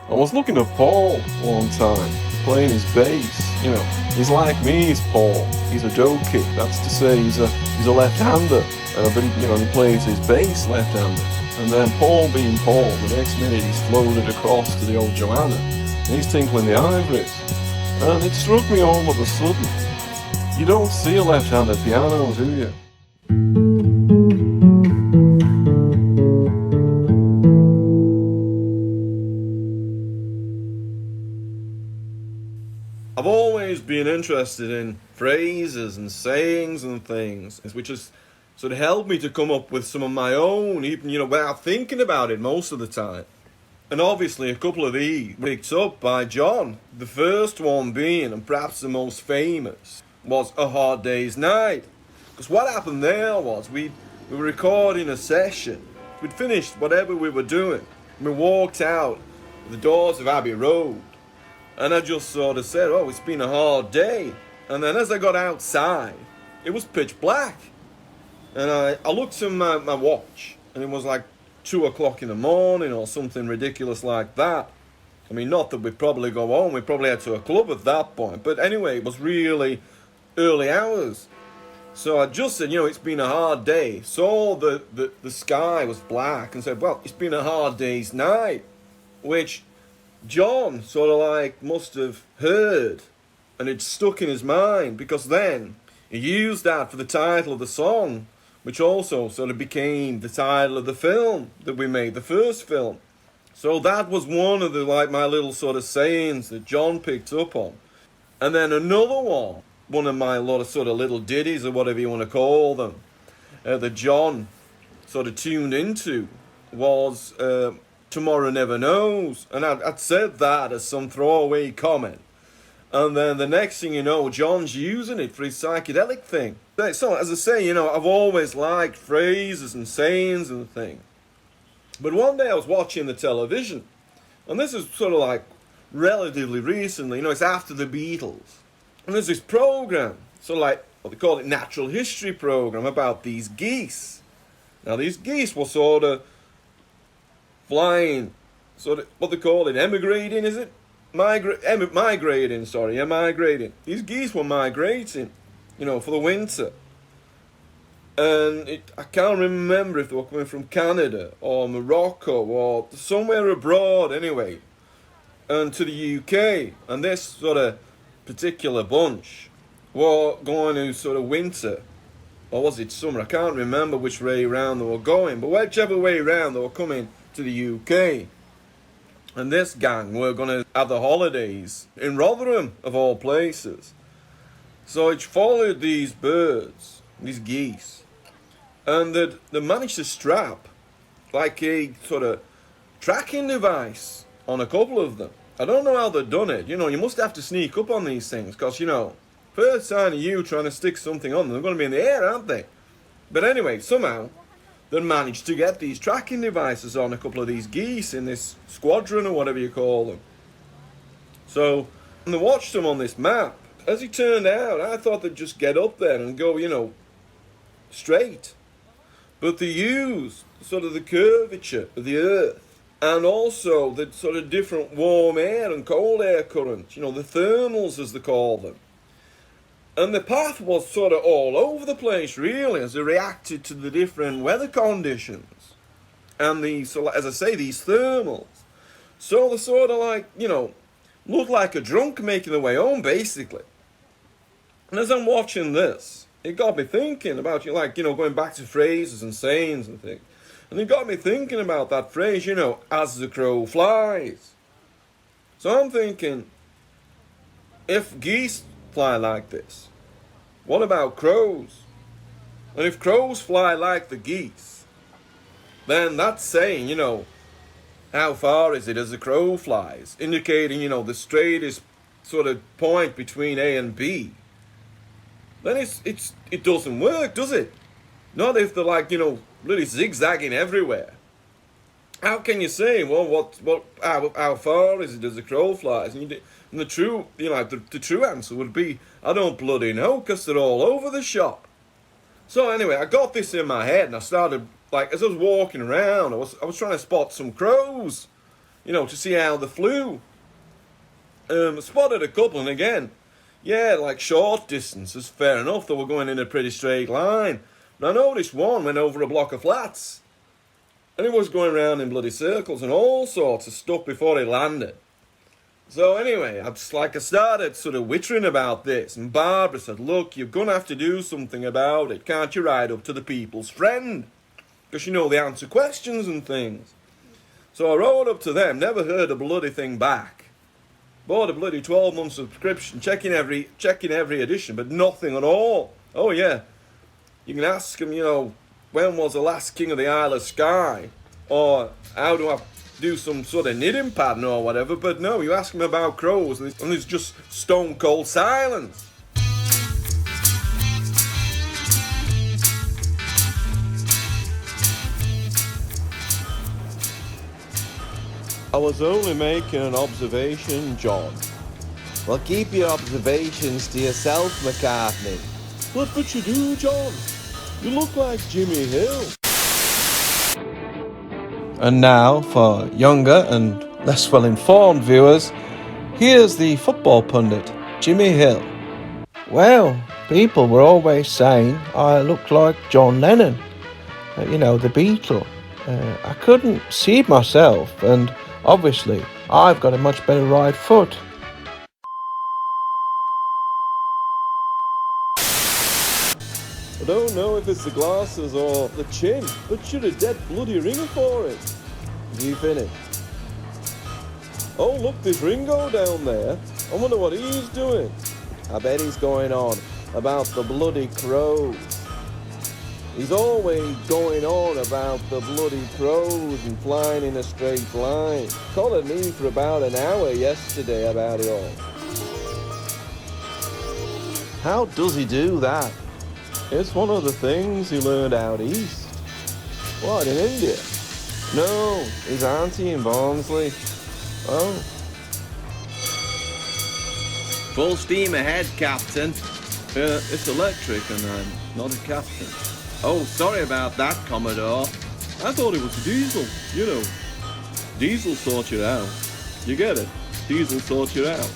I was looking at Paul one time, playing his bass. He's like me, he's Paul. He's a dough kick. That's to say, he's a left-hander, but he plays his bass left-handed. And then Paul being Paul, the next minute he's floated across to the old Joanna, and he's tinkling the ivories. And it struck me all of a sudden, you don't see a left-handed piano, do you? I've always been interested in phrases and sayings and things, which has sort of helped me to come up with some of my own, even, without thinking about it most of the time. And obviously a couple of these picked up by John. The first one being, and perhaps the most famous, was A Hard Day's Night. Because what happened there was we were recording a session. We'd finished whatever we were doing. We walked out the doors of Abbey Road. And I just sort of said, oh, it's been a hard day. And then as I got outside, it was pitch black. And I looked at my watch, and it was like 2 o'clock in the morning or something ridiculous like that. I mean, not that we'd probably go home, we probably had to a club at that point. But anyway, it was really early hours. So I just said, it's been a hard day. Saw the sky was black and said, well, it's been a hard day's night. Which John sort of like must have heard, and it stuck in his mind, because then he used that for the title of the song, which also sort of became the title of the film that we made, the first film. So that was one of the my little sort of sayings that John picked up on. And then another one of my lot of sort of little ditties, or whatever you want to call them, that John sort of tuned into was Tomorrow Never Knows. And I'd said that as some throwaway comment. And then the next thing you know, John's using it for his psychedelic thing. So, as I say, I've always liked phrases and sayings and things. But one day I was watching the television, and this is sort of like relatively recently, it's after the Beatles. And there's this program, sort of like, what they call it, natural history program, about these geese. Now, these geese were sort of flying, sort of, what they call it, emigrating, is it? Migrating. These geese were migrating, for the winter. And I can't remember if they were coming from Canada or Morocco or somewhere abroad anyway, and to the UK. And this sort of particular bunch were going to sort of winter, or was it summer? I can't remember which way around they were going, but whichever way around they were coming to the UK. And this gang were going to have the holidays in Rotherham, of all places. So it followed these birds, these geese, and they managed to strap like a sort of tracking device on a couple of them. I don't know how they've done it. You must have to sneak up on these things, because, first sign of you trying to stick something on them, they're going to be in the air, aren't they? But anyway, somehow they managed to get these tracking devices on a couple of these geese in this squadron, or whatever you call them. So, and they watched them on this map. As it turned out, I thought they'd just get up there and go, straight. But they used sort of the curvature of the earth, and also the sort of different warm air and cold air currents, the thermals as they call them. And the path was sort of all over the place, really, as it reacted to the different weather conditions. And these, as I say, these thermals. So they sort of like, looked like a drunk making their way home, basically. And as I'm watching this, it got me thinking about, going back to phrases and sayings and things. And it got me thinking about that phrase, as the crow flies. So I'm thinking, if geese fly like this, what about crows? And if crows fly like the geese, then that's saying, how far is it as the crow flies? Indicating, the straightest sort of point between A and B. Then it doesn't work, does it? Not if they're like, really zigzagging everywhere. How can you say, well, how far is it as the crow flies? And the true, the true answer would be, I don't bloody know, because they're all over the shop. So anyway, I got this in my head, and I started, as I was walking around, I was trying to spot some crows. to see how they flew. Spotted a couple, and again, yeah, like short distances, fair enough, they were going in a pretty straight line. But I noticed one went over a block of flats, and it was going round in bloody circles and all sorts of stuff before it landed. So anyway, I started sort of wittering about this, and Barbara said, look, you're going to have to do something about it. Can't you ride up to the people's friend? Because they answer questions and things. So I rode up to them, never heard a bloody thing back. Bought a bloody 12-month subscription, checking every edition, but nothing at all. Oh yeah, you can ask them, when was the last King of the Isle of Skye? Or how do I do some sort of knitting pattern or whatever, but no, you ask them about crows and there's just stone cold silence. I was only making an observation, John. Well, keep your observations to yourself, McCartney. But you do, John. You look like Jimmy Hill. And now, for younger and less well-informed viewers, here's the football pundit, Jimmy Hill. Well, people were always saying I looked like John Lennon, the Beatle. I couldn't see it myself, and obviously I've got a much better right foot. I don't know if it's the glasses or the chin, but you're a dead bloody ringer for it. You finished? Oh, look, there's Ringo down there. I wonder what he's doing. I bet he's going on about the bloody crows. He's always going on about the bloody crows and flying in a straight line. Collared me for about an hour yesterday about it all. How does he do that? It's one of the things he learned out east. What, in India? No, his auntie in Barnsley. Oh. Full steam ahead, Captain. It's electric and I'm not a captain. Oh, sorry about that, Commodore. I thought it was diesel, Diesel sorts you out. You get it? Diesel sorts you out.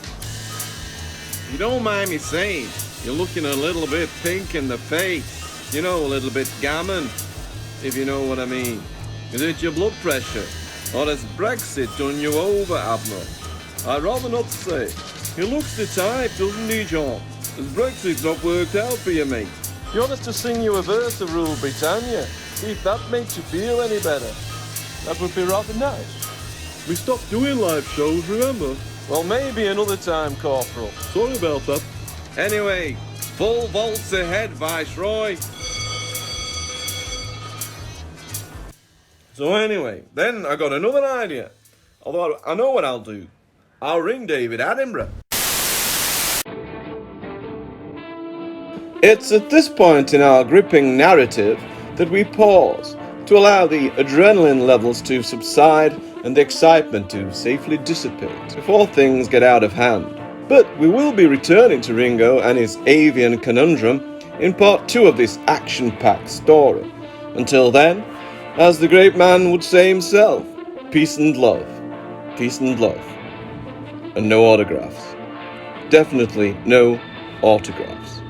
You don't mind me saying, you're looking a little bit pink in the face. A little bit gammon, if you know what I mean. Is it your blood pressure? Or has Brexit done you over, Admiral? I'd rather not say. He looks the type, doesn't he, John? Has Brexit not worked out for you, mate? You want us to sing you a verse of Rule Britannia? See if that makes you feel any better. That would be rather nice. We stopped doing live shows, remember? Well, maybe another time, Corporal. Sorry about that. Anyway, full volts ahead, Viceroy. So anyway, then I got another idea. Although I know what I'll do. I'll ring David Attenborough. It's at this point in our gripping narrative that we pause to allow the adrenaline levels to subside and the excitement to safely dissipate before things get out of hand. But we will be returning to Ringo and his avian conundrum in part 2 of this action-packed story. Until then, as the great man would say himself, peace and love. Peace and love. And no autographs. Definitely no autographs.